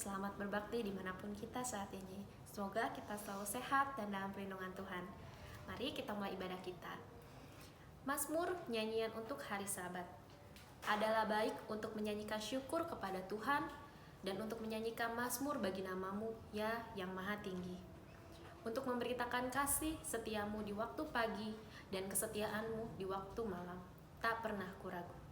selamat berbakti dimanapun kita saat ini. Semoga kita selalu sehat dan dalam perlindungan Tuhan. Mari kita mulai ibadah kita. Mazmur, nyanyian untuk hari Sabat. Adalah baik untuk menyanyikan syukur kepada Tuhan dan untuk menyanyikan mazmur bagi namamu, ya yang maha tinggi. Untuk memberitakan kasih setiamu di waktu pagi dan kesetiaanmu di waktu malam. Tak pernah kuragu.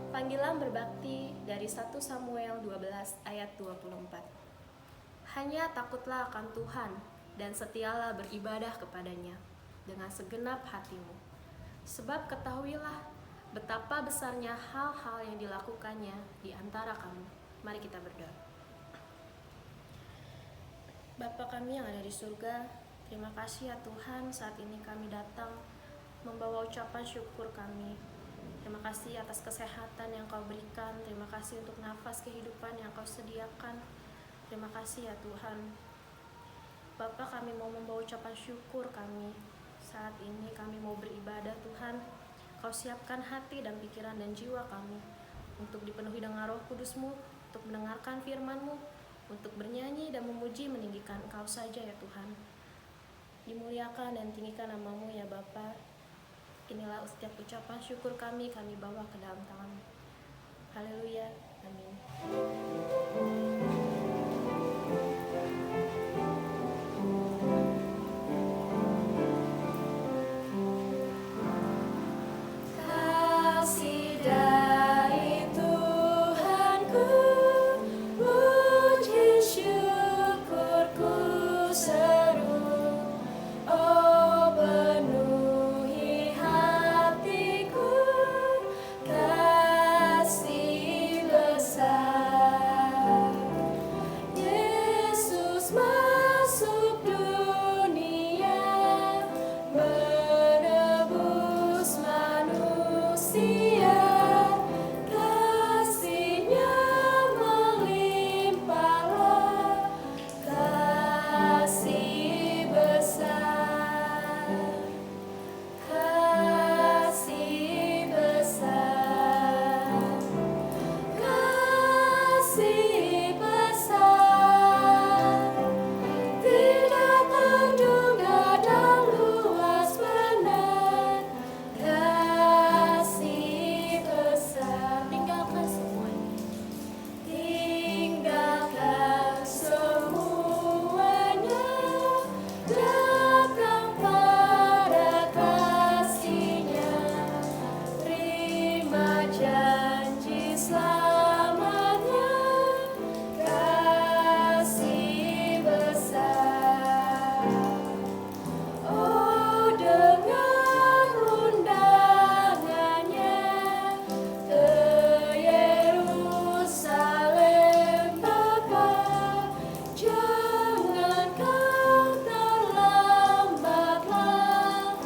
Panggilan berbakti dari 1 Samuel 12 ayat 24. Hanya takutlah akan Tuhan dan setialah beribadah kepadanya dengan segenap hatimu. Sebab ketahuilah betapa besarnya hal-hal yang dilakukannya di antara kamu. Mari kita berdoa. Bapa kami yang ada di surga, terima kasih ya Tuhan, saat ini kami datang membawa ucapan syukur kami. Terima kasih atas kesehatan yang Kau berikan. Terima kasih untuk nafas kehidupan yang Kau sediakan. Terima kasih ya Tuhan. Bapa, kami mau membawa ucapan syukur kami. Saat ini kami mau beribadah Tuhan. Kau siapkan hati dan pikiran dan jiwa kami untuk dipenuhi dengan Roh Kudus-Mu, untuk mendengarkan firman-Mu, untuk bernyanyi dan memuji meninggikan Engkau saja ya Tuhan. Dimuliakan dan tinggikan nama-Mu ya Bapa. Inilah setiap ucapan syukur kami bawa ke dalam tangan-Mu. Haleluya, amin. Kasih dari Tuhanku, puji syukurku seru sia, kasih-Nya melimpahlah, kasih besar, kasih besar, kasih besar, tidak terduga dan luas benar, kasih besar. Tinggalkan semuanya, datang pada kasih-Nya, terima janji selamatnya, kasih besar. Oh, dengar undangannya ke Yerusalem Bapa, jangan kau terlambatlah,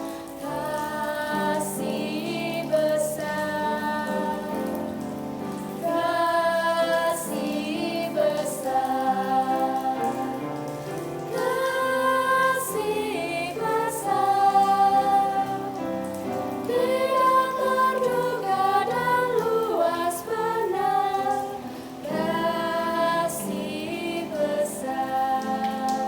kasih besar, kasih besar, kasih besar, tidak terduga dan luas benar, kasih besar.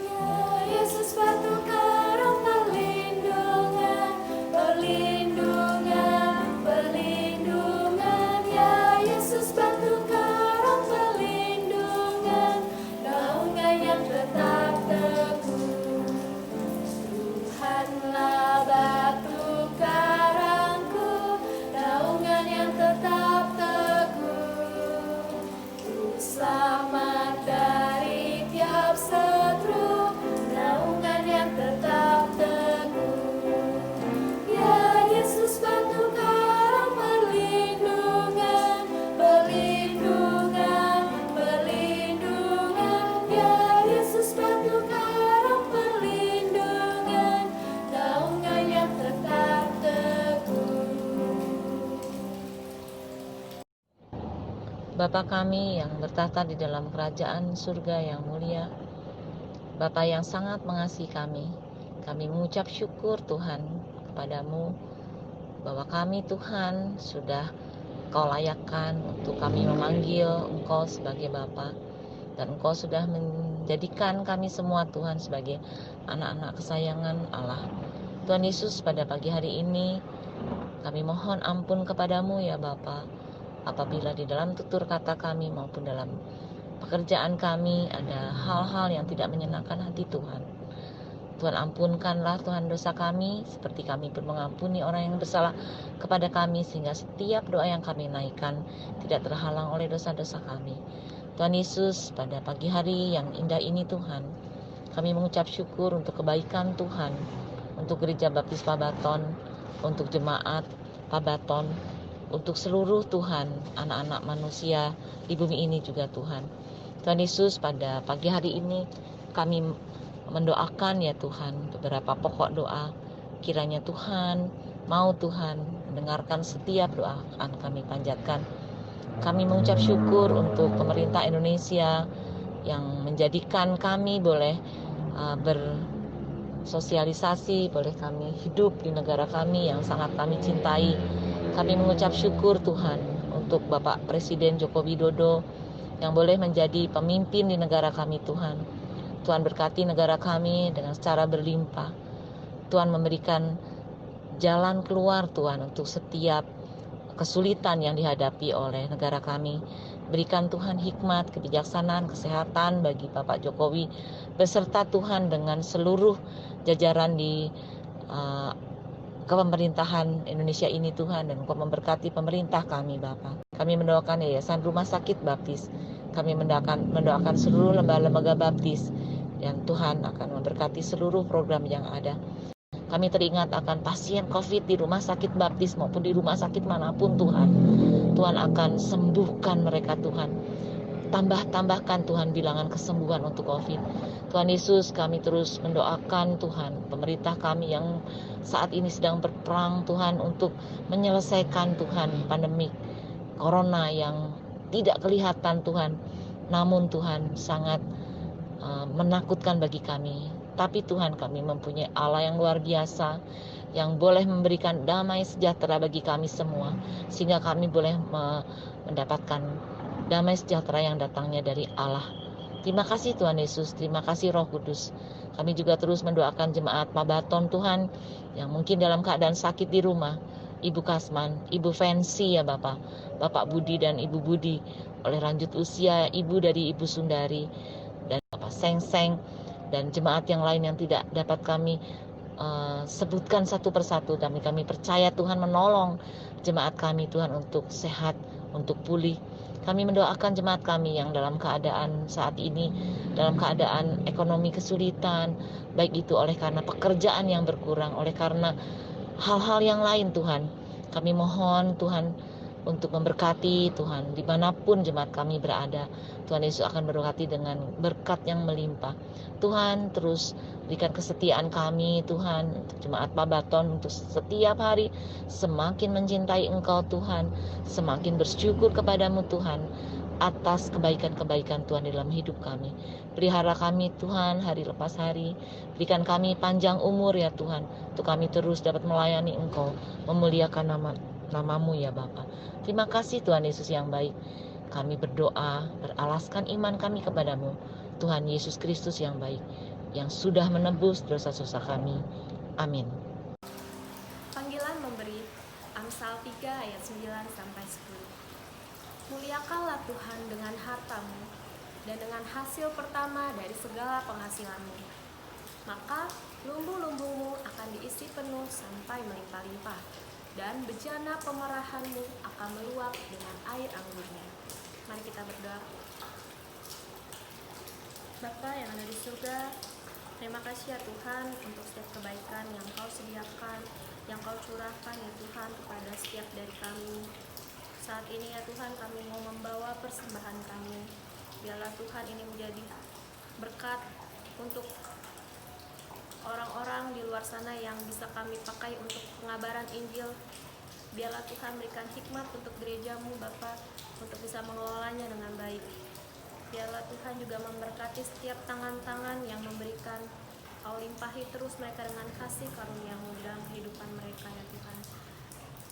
Ya Yesus, batu karang perlindungan, perlindungan, perlindungan. Ya Yesus, batu karang perlindungan, naungan yang tetap teguh. Tuhanlah batu karangku, naungan yang tetap teguh. Ku selamat dari tiap seteru, naungan yang tetap teguh. Ya Yesus, batu karang perlindungan, perlindungan, perlindungan. Ya Yesus, batu karang perlindungan, naungan yang tetap teguh. Bapa kami yang bertata di dalam kerajaan surga yang mulia, Bapa yang sangat mengasihi kami mengucap syukur Tuhan kepadamu bahwa kami Tuhan sudah Kau layakkan untuk kami memanggil Engkau sebagai Bapa, dan Engkau sudah menjadikan kami semua Tuhan sebagai anak-anak kesayangan Allah. Tuhan Yesus, pada pagi hari ini kami mohon ampun kepadamu ya Bapa, apabila di dalam tutur kata kami maupun dalam pekerjaan kami ada hal-hal yang tidak menyenangkan hati Tuhan. Tuhan, ampunkanlah Tuhan dosa kami, seperti kami pun mengampuni orang yang bersalah kepada kami, sehingga setiap doa yang kami naikkan tidak terhalang oleh dosa-dosa kami. Tuhan Yesus, pada pagi hari yang indah ini Tuhan, kami mengucap syukur untuk kebaikan Tuhan, untuk Gereja Baptis Pabaton, untuk jemaat Pabaton, untuk seluruh Tuhan anak-anak manusia di bumi ini juga Tuhan. Tuhan Yesus, pada pagi hari ini kami mendoakan ya Tuhan beberapa pokok doa. Kiranya Tuhan mau Tuhan mendengarkan setiap doa yang kami panjatkan. Kami mengucap syukur untuk pemerintah Indonesia yang menjadikan kami boleh bersosialisasi, boleh kami hidup di negara kami yang sangat kami cintai. Kami mengucap syukur Tuhan untuk Bapak Presiden Joko Widodo yang boleh menjadi pemimpin di negara kami Tuhan. Tuhan berkati negara kami dengan secara berlimpah. Tuhan memberikan jalan keluar Tuhan untuk setiap kesulitan yang dihadapi oleh negara kami. Berikan Tuhan hikmat, kebijaksanaan, kesehatan bagi Bapak Jokowi beserta Tuhan dengan seluruh jajaran di kepemerintahan Indonesia ini Tuhan, dan Engkau memberkati pemerintah kami Bapa. Kami mendoakan Yayasan Rumah Sakit Baptis. Kami mendoakan seluruh lembaga-lembaga baptis, dan Tuhan akan memberkati seluruh program yang ada. Kami teringat akan pasien COVID di rumah sakit baptis maupun di rumah sakit manapun Tuhan. Tuhan akan sembuhkan mereka Tuhan. tambahkan Tuhan bilangan kesembuhan untuk COVID. Tuhan Yesus, kami terus mendoakan Tuhan pemerintah kami yang saat ini sedang berperang Tuhan untuk menyelesaikan Tuhan pandemi Corona yang tidak kelihatan Tuhan, namun Tuhan sangat menakutkan bagi kami. Tapi Tuhan, kami mempunyai Allah yang luar biasa yang boleh memberikan damai sejahtera bagi kami semua, sehingga kami boleh mendapatkan damai sejahtera yang datangnya dari Allah. Terima kasih Tuhan Yesus, terima kasih Roh Kudus. Kami juga terus mendoakan jemaat Mabaton Tuhan yang mungkin dalam keadaan sakit di rumah. Ibu Kasman, Ibu Fancy ya Bapak, Bapak Budi dan Ibu Budi, oleh lanjut usia Ibu dari Ibu Sundari dan Bapak Seng-Seng dan jemaat yang lain yang tidak dapat kami sebutkan satu persatu, tapi kami percaya Tuhan menolong jemaat kami Tuhan untuk sehat, untuk pulih. Kami mendoakan jemaat kami yang dalam keadaan saat ini, dalam keadaan ekonomi kesulitan, baik itu oleh karena pekerjaan yang berkurang, oleh karena hal-hal yang lain Tuhan. Kami mohon Tuhan untuk memberkati Tuhan dimanapun jemaat kami berada. Tuhan Yesus akan berkati dengan berkat yang melimpah. Tuhan terus berikan kesetiaan kami Tuhan untuk jemaat Mabaton untuk setiap hari semakin mencintai Engkau Tuhan, semakin bersyukur kepadamu Tuhan atas kebaikan-kebaikan Tuhan dalam hidup kami. Pelihara kami Tuhan hari lepas hari, berikan kami panjang umur ya Tuhan, untuk kami terus dapat melayani Engkau, memuliakan namamu ya Bapa. Terima kasih Tuhan Yesus yang baik. Kami berdoa, beralaskan iman kami kepadamu, Tuhan Yesus Kristus yang baik, yang sudah menebus dosa-dosa kami. Amin. Panggilan memberi, Amsal 3 ayat 9-10. Muliakanlah Tuhan dengan hartamu dan dengan hasil pertama dari segala penghasilanmu. Maka lumbu-lumbumu akan diisi penuh sampai melimpah-limpah, dan bejana pemerahanmu akan meluap dengan air anggurnya. Mari kita berdoa. Bapa yang ada di surga, terima kasih ya Tuhan untuk setiap kebaikan yang Kau sediakan, yang Kau curahkan ya Tuhan kepada setiap dari kami. Saat ini ya Tuhan, kami mau membawa persembahan kami. Biarlah Tuhan ini menjadi berkat untuk orang-orang di luar sana yang bisa kami pakai untuk pengabaran Injil. Biarlah Tuhan berikan hikmat untuk gerejamu Bapa, untuk bisa mengelolanya dengan baik. Biarlah Tuhan juga memberkati setiap tangan-tangan yang memberikan. Kau limpahi terus mereka dengan kasih karunia-Mu dalam kehidupan mereka ya Tuhan.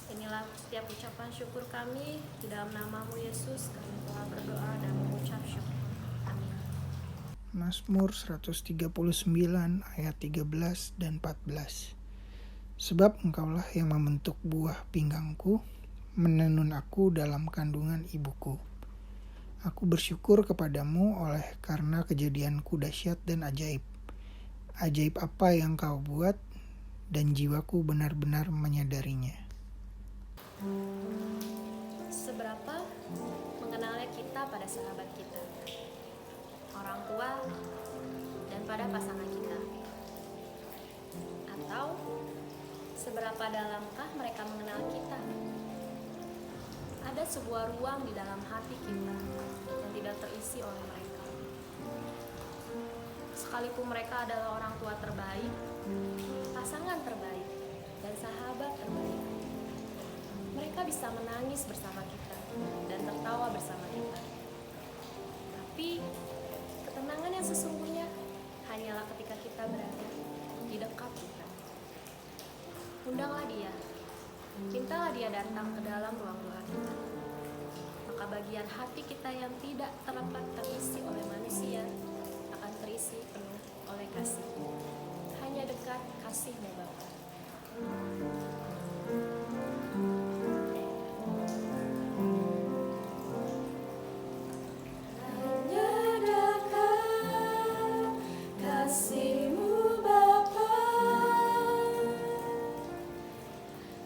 Inilah setiap ucapan syukur kami, di dalam nama-Mu Yesus kami telah berdoa dan mengucap syukur. Amin. Mazmur 139 ayat 13 dan 14. Sebab Engkaulah yang membentuk buah pinggangku, menenun aku dalam kandungan ibuku. Aku bersyukur kepadamu oleh karena kejadianku dahsyat dan ajaib. Ajaib apa yang Kau buat, dan jiwaku benar-benar menyadarinya. Seberapa mengenalnya kita pada sahabat kita, orang tua, dan pada pasangan kita? Atau seberapa dalamkah mereka mengenal kita? Ada sebuah ruang di dalam hati kita yang tidak terisi oleh mereka. Sekalipun mereka adalah orang tua terbaik, pasangan terbaik, dan sahabat terbaik, mereka bisa menangis bersama kita dan tertawa bersama kita. Tapi ketenangan yang sesungguhnya hanyalah ketika kita berada di dekat Tuhan. Undanglah Dia, mintalah Dia datang ke dalam ruang doa kita. Maka bagian hati kita yang tidak terdapat terisi oleh manusia akan terisi penuh oleh kasih. Hanya dekat kasih-Mu Bapa. Hanya dekat kasih-Mu Bapa,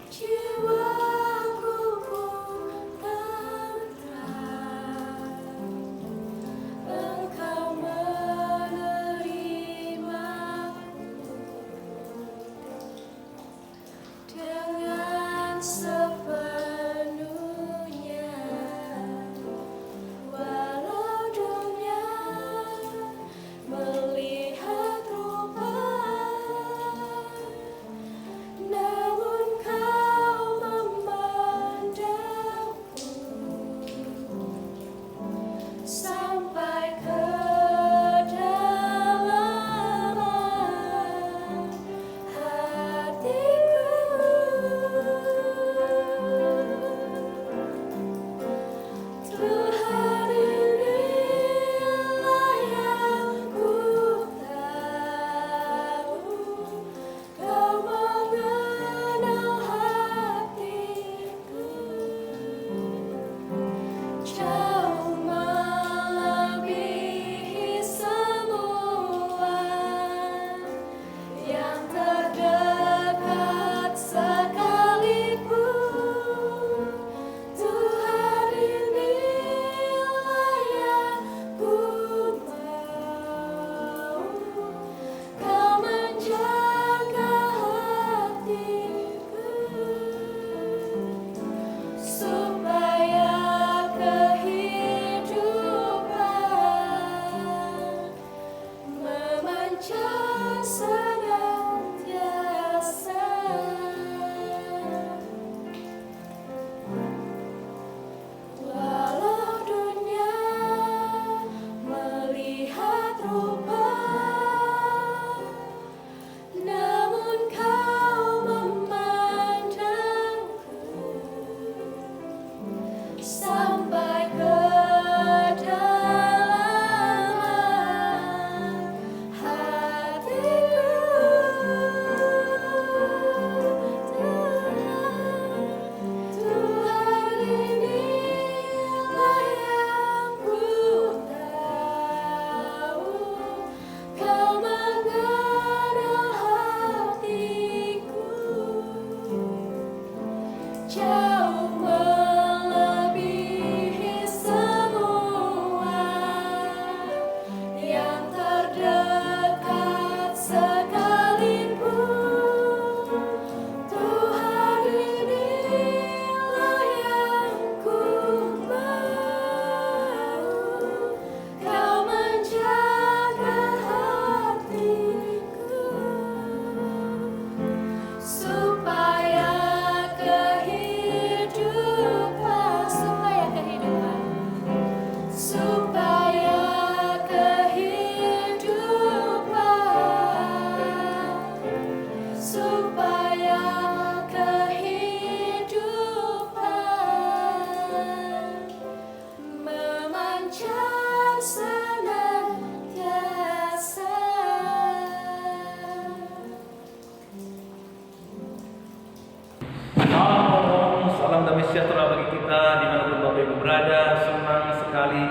jiwaku pun tenteram. Engkau menerimaku memancar senantiasa. Walau dunia melihat rubah, namun kau memandangku sampai ke dalam hatiku. Tuhan, inilah yang ku tahu, kau mengenal hatiku jauh melebihi semua yang terdekat sekalipun. Tuhan, inilah yang ku mau, kau menjaga hatiku supaya kehidupan, supaya kehidupan memancar senantiasa. Salam damai sejahtera bagi kita dimanapun Bapak Ibu berada. Senang sekali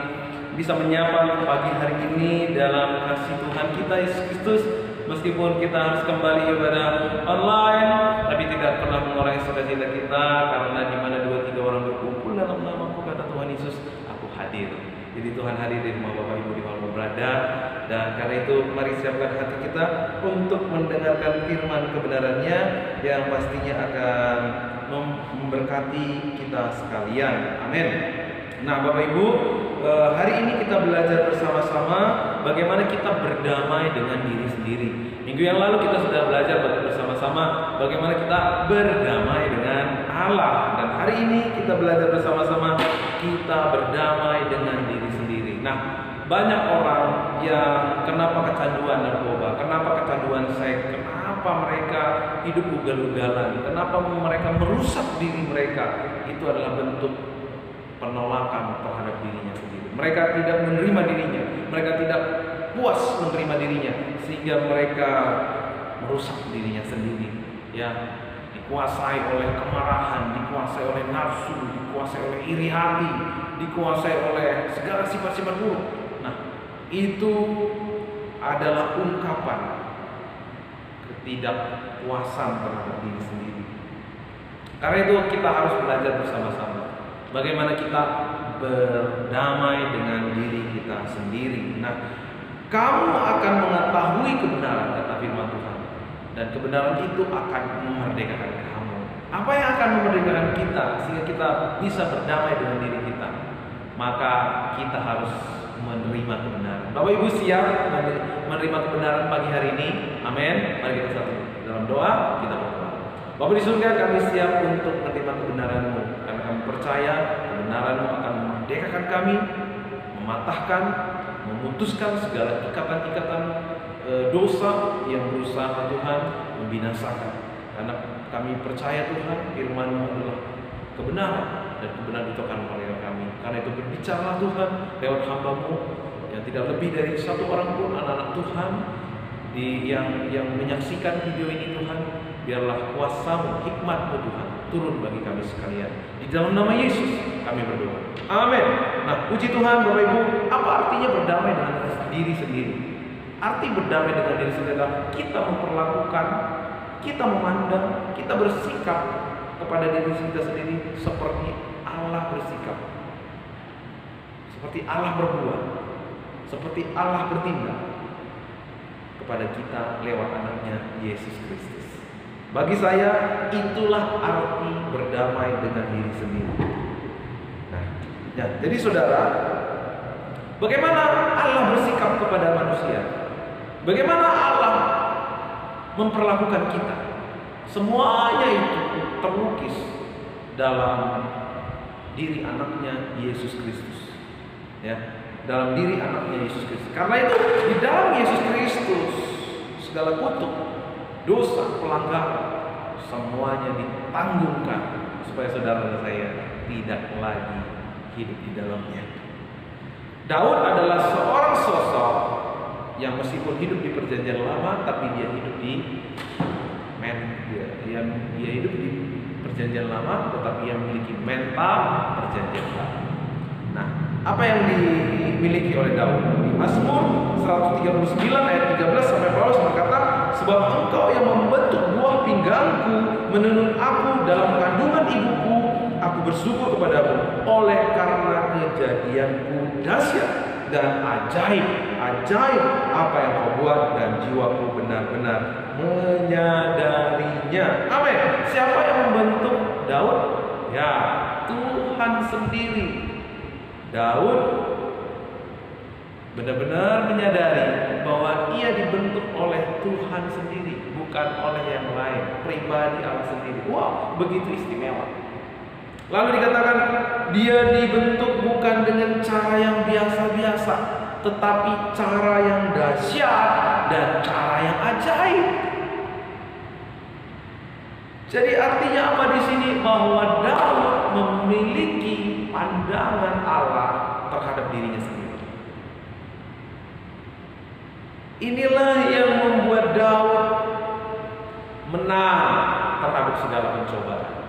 bisa menyapa pagi hari ini dalam kasih Tuhan kita Yesus Kristus. Meskipun kita harus kembali ibadah online, tapi tidak pernah mengurangi sukacita kita, karena di mana 2-3 orang berkumpul dalam namaku, kata Tuhan Yesus, aku hadir. Jadi Tuhan hadir di rumah Bapak Ibu di mana berada, dan karena itu mari siapkan hati kita untuk mendengarkan firman kebenarannya yang pastinya akan memberkati kita sekalian. Amin. Nah, Bapak Ibu, hari ini kita belajar bersama-sama bagaimana kita berdamai dengan diri sendiri. Minggu yang lalu kita sudah belajar bersama-sama bagaimana kita berdamai dengan Allah, dan hari ini kita belajar bersama-sama kita berdamai dengan diri sendiri. Nah, banyak orang yang kenapa kecanduan narkoba, kenapa kecanduan seks, kenapa mereka hidup ugal-ugalan, kenapa mereka merusak diri mereka, itu adalah bentuk penolakan terhadap dirinya sendiri. Mereka tidak menerima dirinya, mereka tidak puas menerima dirinya, sehingga mereka merusak dirinya sendiri. Ya, dikuasai oleh kemarahan, dikuasai oleh nafsu, dikuasai oleh iri hati, dikuasai oleh segala sifat-sifat buruk. Nah, itu adalah ungkapan ketidakpuasan terhadap diri sendiri. Karena itu kita harus belajar bersama-sama bagaimana kita berdamai dengan diri kita sendiri. Nah, kamu akan mengetahui kebenaran, kata firman Tuhan, dan kebenaran itu akan memerdekakan kamu. Apa yang akan memerdekakan kita sehingga kita bisa berdamai dengan diri kita? Maka kita harus menerima kebenaran. Bapak Ibu siap menerima kebenaran pagi hari ini? Amin. Mari kita satu dalam doa, kita berdoa. Bapa di surga, kami siap untuk menerima kebenaran-Mu, karena kami percaya kebenaran-Mu akan memerdekakan kami, mematahkan, memutuskan segala ikatan-ikatan dosa yang berusaha Tuhan membinasakan. Karena kami percaya Tuhan, firman-Mu adalah kebenaran, dan kebenaran itu akan memelihara kami. Karena itu berbicara Tuhan lewat hamba-Mu yang tidak lebih dari satu orang pun, anak-anak Tuhan yang menyaksikan video ini Tuhan, biarlah kuasa-Mu, hikmat-Mu Tuhan turun bagi kami sekalian. Di dalam nama Yesus kami berdoa. Amin. Nah, puji Tuhan Bapak Ibu, apa artinya berdamai dengan diri sendiri? Arti berdamai dengan diri sendiri adalah kita memperlakukan, kita memandang, kita bersikap kepada diri kita sendiri seperti Allah bersikap, seperti Allah berbuat, seperti Allah bertindak kepada kita lewat anaknya Yesus Kristus. Bagi saya itulah arti berdamai dengan diri sendiri. Nah, ya, jadi saudara, bagaimana Allah bersikap kepada manusia? Bagaimana Allah memperlakukan kita? Semuanya itu terlukis dalam diri anaknya Yesus Kristus. Ya, dalam diri anaknya Yesus Kristus. Karena itu di dalam Yesus Kristus segala kutuk, dosa, pelanggaran semuanya ditanggungkan supaya saudara dan saya tidak lagi hidup di dalamnya. Daud adalah seorang sosok yang meskipun hidup di perjanjian lama, tapi dia hidup di dia hidup di perjanjian lama, tetapi dia memiliki mental perjanjian baru. Nah, apa yang dimiliki oleh Daud? Di Mazmur 139 ayat 13 sampai Paulus berkata, sebab engkau yang membentuk buah pinggangku, menenun aku dalam kandungan ibuku, aku bersyukur kepadamu oleh karena kejadianku dahsyat dan ajaib apa yang kau buat, dan jiwaku benar-benar menyadarinya. Amin. Siapa yang membentuk Daud? Ya, Tuhan sendiri. Daud benar-benar menyadari bahwa ia dibentuk oleh Tuhan sendiri, bukan oleh yang lain, pribadi Allah sendiri. Wow, begitu istimewa. Lalu dikatakan dia dibentuk bukan dengan cara yang biasa-biasa, tetapi cara yang dahsyat dan cara yang ajaib. Jadi artinya apa di sini? Bahwa Daud memiliki pandangan Allah terhadap dirinya sendiri. Inilah yang membuat Daud menang terhadap segala pencobaan.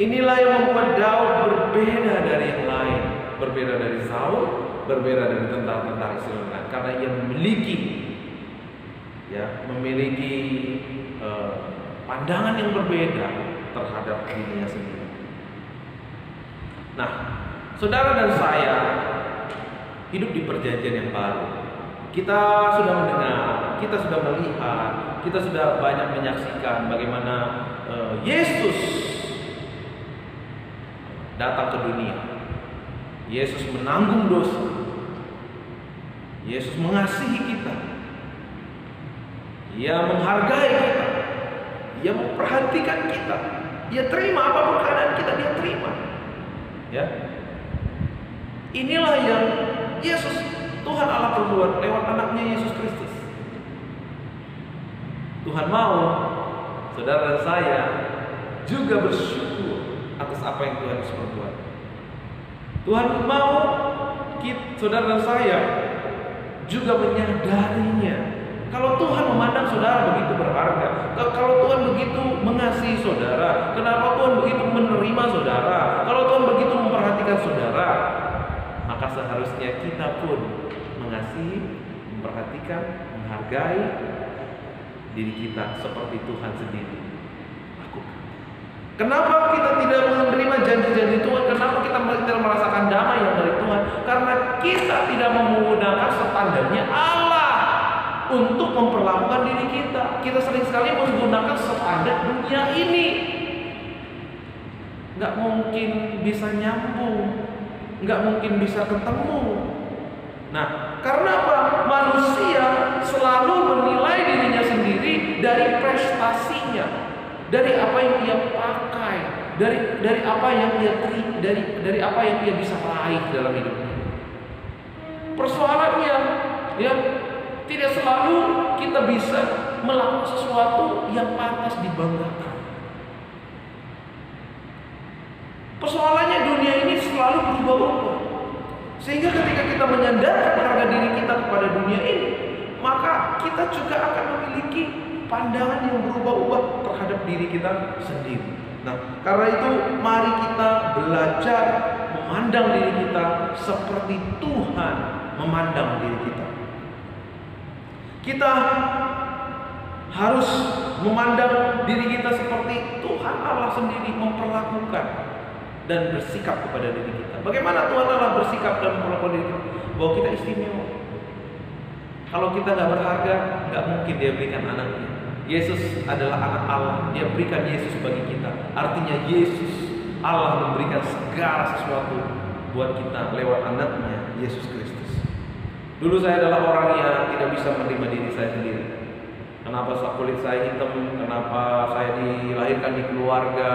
Inilah yang membuat Daud berbeda dari yang lain, berbeda dari Saul, berbeda dari tentara-tentara Israel, karena ia memiliki pandangan yang berbeda terhadap dirinya sendiri. Nah, saudara dan saya hidup di perjanjian yang baru. Kita sudah mendengar, kita sudah melihat, kita sudah banyak menyaksikan bagaimana Yesus datang ke dunia. Yesus menanggung dosa. Yesus mengasihi kita. Ia menghargai kita. Ia memperhatikan kita. Dia terima apapun keadaan kita, dia terima. Ya. Inilah yang Yesus, Tuhan Allah perbuat lewat anaknya Yesus Kristus. Tuhan mau saudara dan saya juga bersyukur atas apa yang Tuhan bisa perbuat. Tuhan mau saudara dan saya juga menyadarinya. Kalau Tuhan memandang saudara begitu berharga, kalau Tuhan begitu mengasihi saudara, kenapa Tuhan begitu menerima saudara, kalau Tuhan begitu memperhatikan saudara, maka seharusnya kita pun mengasihi, memperhatikan, menghargai diri kita seperti Tuhan sendiri lakukan. Kenapa kita tidak menerima janji-janji Tuhan? Kenapa kita tidak merasakan damai yang dari Tuhan? Karena kita tidak menggunakan standarnya Allah untuk memperlakukan diri kita. Kita sering sekali menggunakan standar dunia ini. Nggak mungkin bisa nyambung, nggak mungkin bisa ketemu. Nah, karena apa? Manusia selalu menilai dirinya sendiri dari prestasinya, dari apa yang ia pakai, dari apa yang ia dari apa yang ia bisa raih dalam hidupnya. Persoalannya, ya, tidak selalu kita bisa melakukan sesuatu yang pantas dibanggakan. Persoalannya dunia ini selalu berubah-ubah. Sehingga ketika kita menyandarkan harga diri kita kepada dunia ini, maka kita juga akan memiliki pandangan yang berubah-ubah terhadap diri kita sendiri. Nah, karena itu mari kita belajar memandang diri kita seperti Tuhan memandang diri kita. Kita harus memandang diri kita seperti Tuhan Allah sendiri memperlakukan dan bersikap kepada diri kita. Bagaimana Tuhan Allah bersikap dan memperlakukan diri kita? Bahwa kita istimewa. Kalau kita nggak berharga, nggak mungkin Dia berikan anaknya. Yesus adalah anak Allah. Dia berikan Yesus bagi kita. Artinya Yesus, Allah memberikan segala sesuatu buat kita lewat anaknya Yesus Kristus. Dulu saya adalah orang yang tidak bisa menerima diri saya sendiri. Kenapa kulit saya hitam? Kenapa saya dilahirkan di keluarga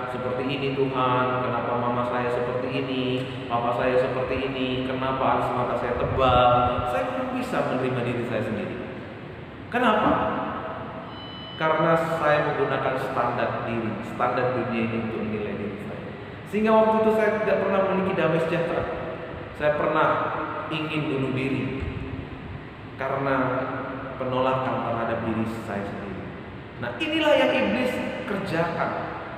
seperti ini Tuhan? Kenapa mama saya seperti ini? Papa saya seperti ini? Kenapa alis mata saya tebal? Saya belum bisa menerima diri saya sendiri. Kenapa? Karena saya menggunakan standar diri, standar dunia ini untuk menilai diri saya. Sehingga waktu itu saya tidak pernah memiliki damai sejahtera. Saya pernah ingin bunuh diri karena penolakan terhadap diri saya sendiri. Nah, inilah yang iblis kerjakan.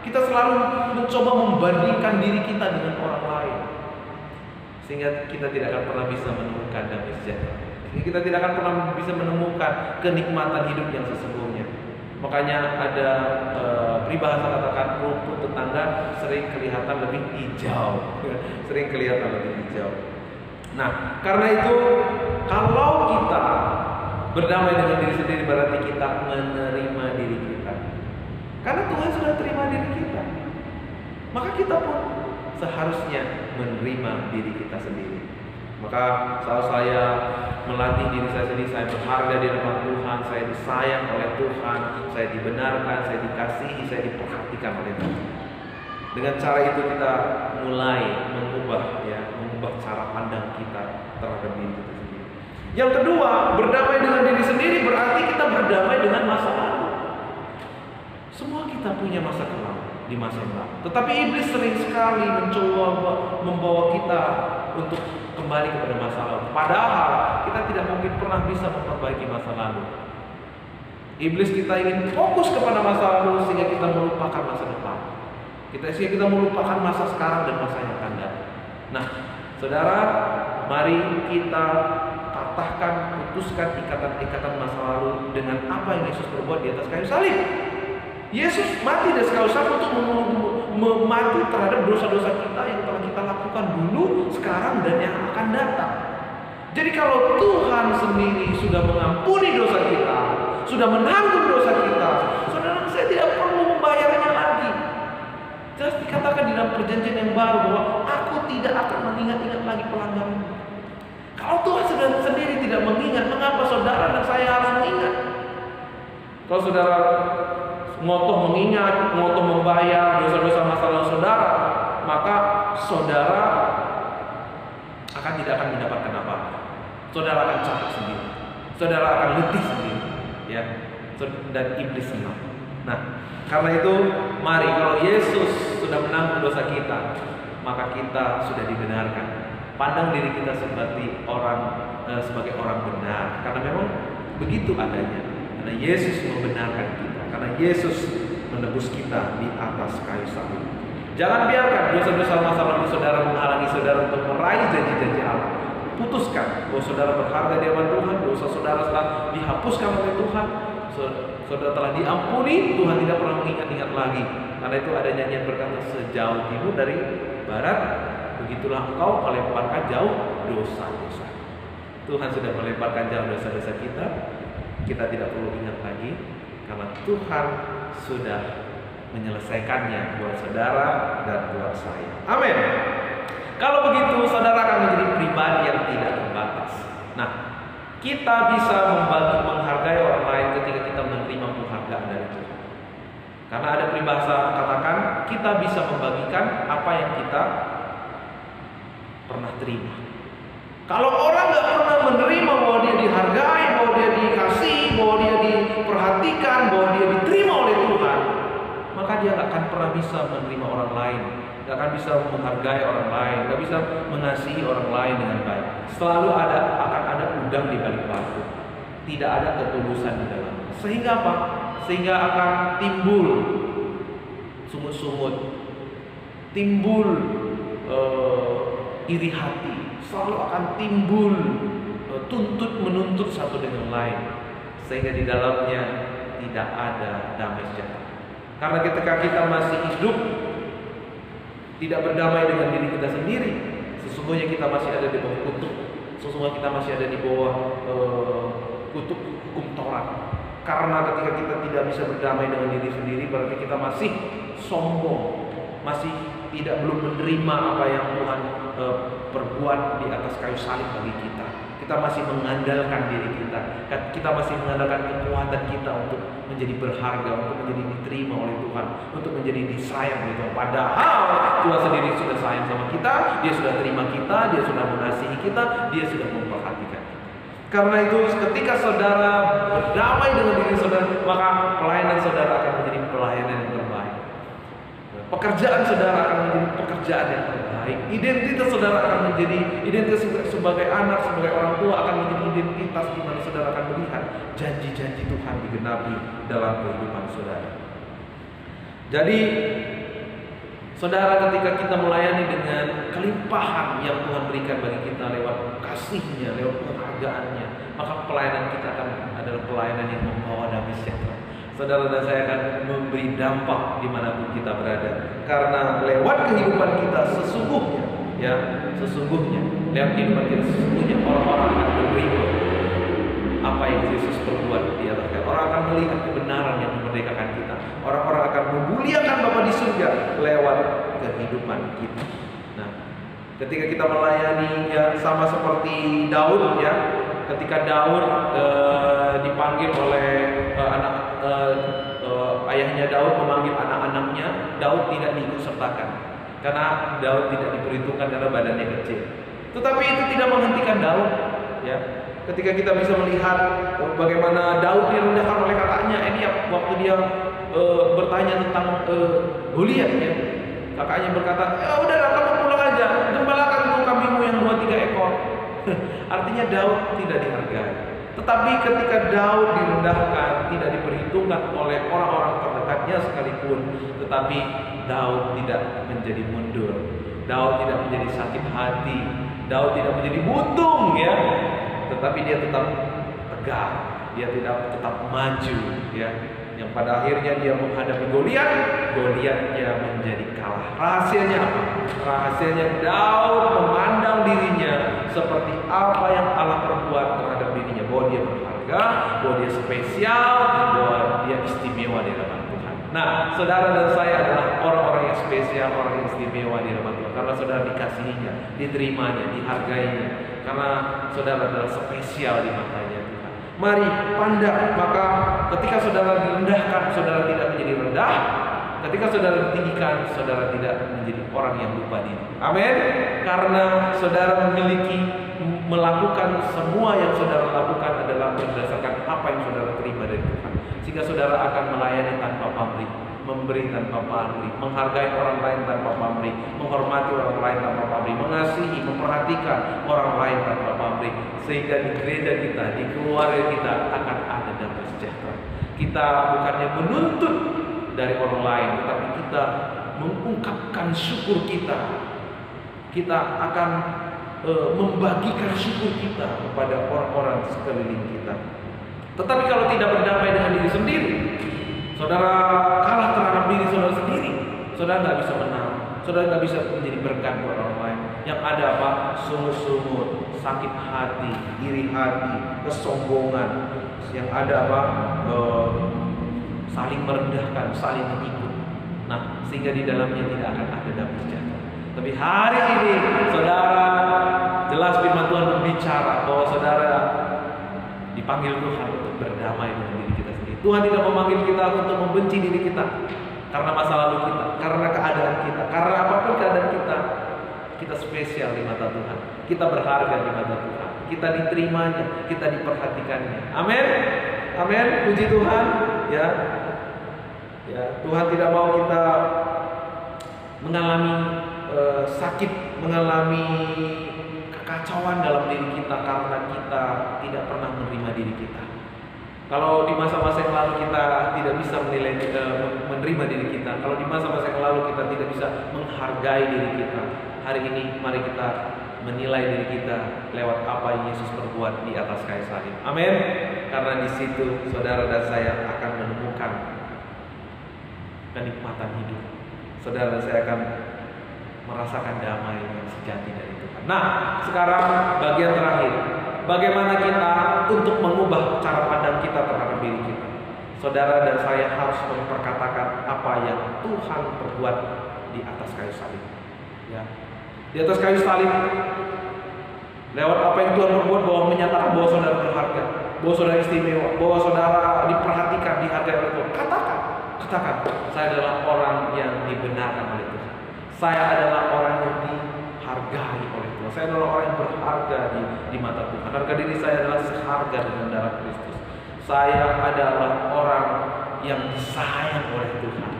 Kita selalu mencoba membandingkan diri kita dengan orang lain, sehingga kita tidak akan pernah bisa menemukan damai sejahtera. Sehingga kita tidak akan pernah bisa menemukan kenikmatan hidup yang sesungguhnya. Makanya ada peribahasa katakan rumput tetangga sering kelihatan lebih hijau, sering kelihatan lebih hijau. Nah, karena itu kalau kita berdamai dengan diri sendiri berarti kita menerima diri kita. Karena Tuhan sudah terima diri kita. Maka kita pun seharusnya menerima diri kita sendiri. Maka saat saya melatih diri saya sendiri, saya berharga di hadapan Tuhan, saya disayang oleh Tuhan, saya dibenarkan, saya dikasihi, saya diperhatikan oleh Tuhan. Dengan cara itu kita mulai mengubah cara pandang kita terhadap diri kita sendiri. Yang kedua, berdamai dengan diri sendiri berarti kita berdamai dengan masa lalu. Semua kita punya masa kelam di masa lalu. Tetapi iblis sering sekali mencoba membawa kita untuk kembali kepada masa lalu. Padahal kita tidak mungkin pernah bisa memperbaiki masa lalu. Iblis kita ingin fokus kepada masa lalu sehingga kita melupakan masa depan. Sehingga kita melupakan masa sekarang dan masa yang akan datang. Nah, saudara, mari kita patahkan, putuskan ikatan-ikatan masa lalu dengan apa yang Yesus perbuat di atas kayu salib. Yesus mati di atas kayu salib untuk mati terhadap dosa-dosa kita yang telah kita lakukan dulu, sekarang, dan yang akan datang. Jadi kalau Tuhan sendiri sudah mengampuni dosa kita, sudah menanggung dosa kita, saudara, saya tidak perlu membayarnya lagi. Jelas dikatakan di dalam perjanjian yang baru bahwa aku tidak akan mengingat-ingat lagi pelanggaran. Kalau Tuhan sudah sendiri tidak mengingat, mengapa saudara dan saya harus mengingat? Kalau saudara ngotoh mengingat, ngotoh membayar dosa-dosa masa lalu saudara, maka saudara tidak akan mendapatkan apa-apa. Saudara akan capek sendiri, saudara akan letih sendiri, ya, dan iblis senang. Nah, karena itu mari, kalau Yesus sudah menanggung dosa kita, maka kita sudah dibenarkan. Pandang diri kita sebagai orang benar, karena memang begitu adanya. Karena Yesus membenarkan kita, karena Yesus menebus kita di atas kayu salib. Jangan biarkan dosa-dosa masa lalu saudara menghalangi saudara untuk meraih janji-janji Allah. Putuskan bahwa saudara berharga di hadapan Tuhan, dosa saudara telah dihapuskan oleh Tuhan, saudara telah diampuni, Tuhan tidak pernah mengingat-ingat lagi. Karena itu ada nyanyian berkata, sejauh timur dari barat, begitulah engkau melemparkan jauh dosa-dosa. Tuhan sudah melemparkan jauh dosa-dosa kita. Kita tidak perlu ingat lagi, karena Tuhan sudah menyelesaikannya buat saudara dan buat saya. Amin. Kalau begitu, saudara akan menjadi pribadi yang tidak terbatas. Nah, kita bisa menghargai orang lain ketika kita menerima penghargaan dari Tuhan. Karena ada peribahasa katakan, kita bisa membagikan apa yang kita pernah terima. Kalau orang nggak pernah menerima bahwa dia dihargai, bahwa dia dikasih, bahwa dia diperhatikan, bahwa dia diterima oleh Tuhan, maka dia nggak akan pernah bisa menerima orang lain, nggak akan bisa menghargai orang lain, nggak bisa mengasihi orang lain dengan baik. Selalu akan ada udang di balik batu, tidak ada ketulusan di dalam. Sehingga apa? Sehingga akan timbul sungut-sungut, timbul iri hati, selalu akan timbul menuntut satu dengan lain, sehingga di dalamnya tidak ada damai sejahtera. Karena ketika kita masih hidup tidak berdamai dengan diri kita sendiri, sesungguhnya kita masih ada di bawah kutuk, sesungguhnya kita masih ada di bawah kutuk hukum Taurat. Karena ketika kita tidak bisa berdamai dengan diri sendiri, berarti kita masih sombong, masih belum menerima apa yang Tuhan perbuat di atas kayu salib bagi kita. Kita masih mengandalkan diri kita. Kita masih mengandalkan kekuatan kita untuk menjadi berharga, untuk menjadi diterima oleh Tuhan, untuk menjadi disayang oleh Tuhan. Padahal Tuhan sendiri sudah sayang sama kita, Dia sudah terima kita, Dia sudah mengasihi kita, Dia sudah memperhatikan kita. Karena itu ketika saudara berdamai dengan diri saudara, maka pelayanan saudara akan menjadi pelayanan yang terbaik. Pekerjaan saudara akan menjadi pekerjaan yang terbaik. Identitas saudara akan menjadi identitas sebagai anak, sebagai orang tua akan menjadi identitas di mana saudara akan melihat janji-janji Tuhan digenapi dalam kehidupan saudara. Jadi saudara, ketika kita melayani dengan kelimpahan yang Tuhan berikan bagi kita lewat kasih-Nya, lewat penghargaannya, maka pelayanan kita akan adalah pelayanan yang membawa damai sejahtera. Saudara dan saya akan memberi dampak dimanapun kita berada, karena lewat kehidupan kita sesungguhnya lewat kehidupan kita sesungguhnya orang-orang akan menerima apa yang Yesus perbuat di atas kita. Orang akan melihat kebenaran yang memerdekakan kita. Orang-orang akan memuliakan Bapa di surga lewat kehidupan kita. Nah, ketika kita melayani ya sama seperti Daud ya, ketika Daud dipanggil oleh ayahnya Daud memanggil anak-anaknya, Daud tidak diikutsertakan karena Daud tidak diperhitungkan karena badannya kecil. Tetapi itu tidak menghentikan Daud ya. Ketika kita bisa melihat bagaimana Daud direndahkan oleh kakaknya Eliab waktu dia bertanya tentang Goliat ya. Kakaknya berkata, "Ya udahlah, kamu pulang aja, gembalakan untuk kambingmu yang 2-3 ekor." Artinya Daud tidak dihargai. Tetapi ketika Daud direndahkan, tidak diperhitungkan oleh orang-orang terdekatnya sekalipun, tetapi Daud tidak menjadi mundur. Daud tidak menjadi sakit hati. Daud tidak menjadi butung ya. Tetapi dia tetap tegak, dia tetap maju ya. Yang pada akhirnya dia menghadapi Goliat, Goliatnya menjadi kalah. Rahasianya apa? Rahasianya Daud memandang dirinya seperti apa yang Allah perbuat terhadap dirinya, bahwa dia berharga, bahwa dia spesial, bahwa dia istimewa di hadapan Tuhan. Nah, saudara dan saya adalah orang-orang yang spesial, orang yang istimewa di hadapan Tuhan, karena saudara dikasihinya, diterimanya, dihargainya, karena saudara adalah spesial di matanya Tuhan. Mari pandang, maka ketika saudara direndahkan, saudara tidak menjadi rendah. Ketika saudara ditinggikan, saudara tidak menjadi orang yang lupa diri. Amin. Karena saudara melakukan semua yang saudara lakukan adalah berdasarkan apa yang saudara terima dari Tuhan. Sehingga saudara akan melayani tanpa pamrih, memberi tanpa pamrih, menghargai orang lain tanpa pamrih, menghormati orang lain tanpa pamrih, mengasihi, memperhatikan orang lain tanpa pamrih. Sehingga di gereja kita, di keluarga kita akan ada damai sejahtera. Kita bukannya menuntut dari orang lain, tetapi kita mengungkapkan syukur kita. Kita akan membagikan syukur kita kepada orang-orang sekeliling kita. Tetapi kalau tidak berdamai dengan diri sendiri, saudara kalah terhadap diri saudara sendiri, saudara nggak bisa menang, saudara nggak bisa menjadi berkat buat orang lain. Yang ada apa? Sungut-sungut, sakit hati, iri hati, kesombongan. Yang ada apa? Saling merendahkan, saling mengikut. Nah, sehingga di dalamnya tidak akan ada damai sejahtera. Tapi hari ini, saudara, jelas firman Tuhan berbicara bahwa saudara dipanggil Tuhan untuk berdamai dengan diri kita sendiri. Tuhan tidak memanggil kita untuk membenci diri kita karena masa lalu kita, karena keadaan kita, karena apapun keadaan kita. Kita spesial di mata Tuhan. Kita berharga di mata Tuhan. Kita diterimanya, kita diperhatikannya. Amin. Amin. Puji Tuhan. Ya. Tuhan tidak mau kita mengalami sakit, mengalami kekacauan dalam diri kita karena kita tidak pernah menerima diri kita. Kalau di masa-masa yang lalu kita tidak bisa menerima diri kita, kalau di masa-masa yang lalu kita tidak bisa menghargai diri kita, hari ini mari kita menilai diri kita lewat apa yang Yesus perbuat di atas kayu salib. Amin. Karena di situ saudara dan saya akan menemukan kenikmatan hidup. Saudara dan saya akan merasakan damai yang sejati dari Tuhan. Nah, sekarang bagian terakhir. Bagaimana kita untuk mengubah cara pandang kita terhadap diri kita. Saudara dan saya harus memperkatakan apa yang Tuhan perbuat di atas kayu salib. Ya. Di atas kayu salib Lewat apa yang Tuhan perbuat, bahwa menyatakan bahwa saudara berharga, bahwa saudara istimewa, bahwa saudara diperhatikan, dihargai oleh Tuhan. Katakan, saya adalah orang yang dibenarkan oleh Tuhan. Saya adalah orang yang dihargai oleh Tuhan. Saya adalah orang yang berharga di mata Tuhan. Harga diri saya adalah seharga dengan darah Kristus. Saya adalah orang yang disayang oleh Tuhan.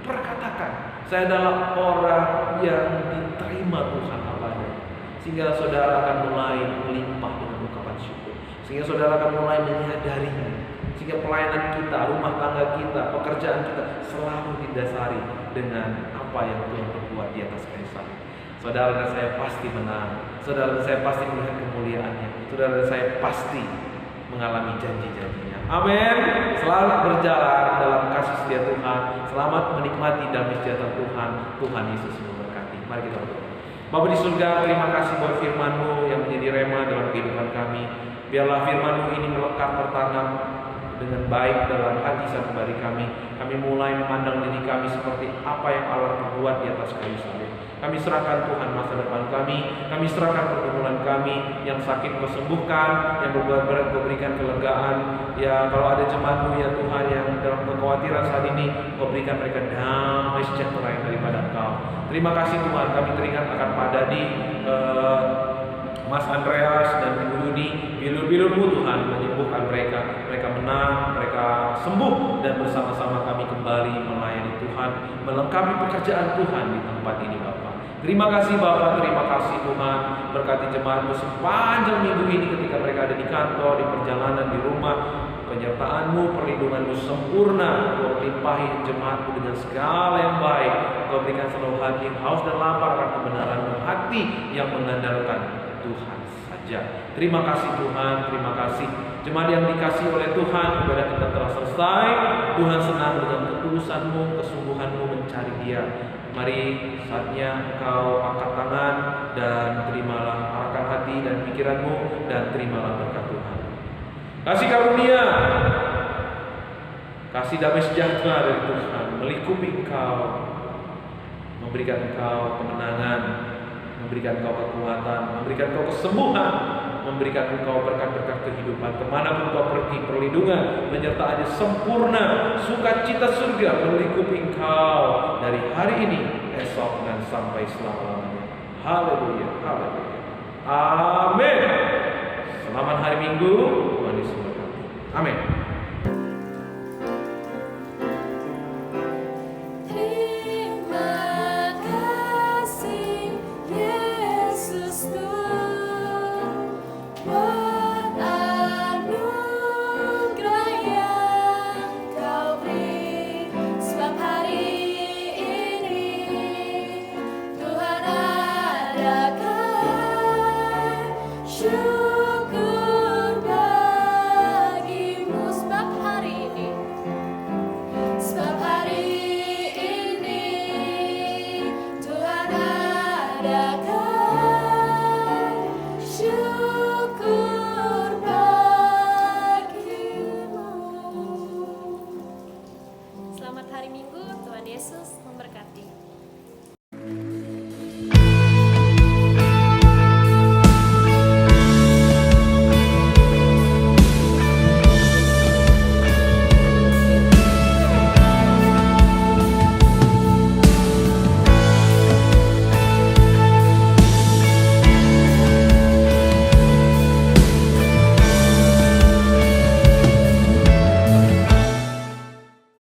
Perkatakan, saya adalah orang yang diterima Tuhan apa adanya. Sehingga saudara akan mulai melimpah dengan ungkapan syukur. Sehingga saudara akan mulai menyadarinya. Sehingga pelayanan kita, rumah tangga kita, pekerjaan kita selalu didasari dengan apa yang Tuhan perbuat di atas kayu salib. Saudara dan saya pasti menang. Saudara dan saya pasti melihat kemuliaannya. Saudara dan saya pasti mengalami janji-janjinya. Amin. Selamat berjalan dalam kasih setia Tuhan. Selamat menikmati damai sejahtera Tuhan. Tuhan Yesus memberkati. Mari kita berdoa. Bapa di surga, terima kasih buat firman-Mu yang menjadi rema dalam kehidupan kami. Biarlah firman-Mu ini melekat tertanam dengan baik dalam hati satu dari kami. Kami mulai memandang diri kami seperti apa yang Allah perbuat di atas kayu salib. Kami serahkan Tuhan masa depan kami serahkan pergumulan kami. Yang sakit Kau sembuhkan, yang berbuat berat Kau berikan kelegaan. Ya, kalau ada jemaat-Mu ya Tuhan yang dalam kekhawatiran saat ini, Kau berikan mereka damai sejahtera yang daripada Engkau. Terima kasih Tuhan, kami teringat akan Pak Dadi, Mas Andreas dan Ibu Yudi. Bilur-bilur-Mu Tuhan menyembuhkan mereka. Mereka menang, mereka sembuh, dan bersama-sama kami kembali melayani Tuhan, melengkapi pekerjaan Tuhan di tempat ini Bapak. Terima kasih Bapak, terima kasih Tuhan. Berkati jemaat-Mu sepanjang minggu ini ketika mereka ada di kantor, di perjalanan, di rumah. Penyertaan-Mu, perlindungan-Mu sempurna. Kau limpahi jemaat-Mu dengan segala yang baik. Kau berikan selalu hati yang haus dan lapar akan kebenaran-Mu, hati yang mengandalkan Tuhan saja. Terima kasih Tuhan, terima kasih. Jemaat yang dikasih oleh Tuhan, ibadah kita telah selesai. Tuhan senang dengan ketulusan-Mu, kesungguhan-Mu mencari Dia. Mari saatnya Engkau angkat tangan dan terimalah arahkan hati dan pikiran-Mu, dan terimalah berkat Tuhan. Kasih karunia, kasih damai sejahtera dari Tuhan melingkupi Engkau, memberikan Engkau kemenangan, memberikan Engkau kekuatan, memberikan Engkau kesembuhan, memberikan Engkau berkat-berkat kehidupan. Kemanapun Engkau pergi, perlindungan, penyertaannya sempurna, sukacita surga melingkupi Engkau dari hari ini, esok, dan sampai selama-lamanya. Haleluya, haleluya. Amin. Selamat hari Minggu, Tuhan Yesus memberkati. Amin. Selamat hari Minggu, Tuhan Yesus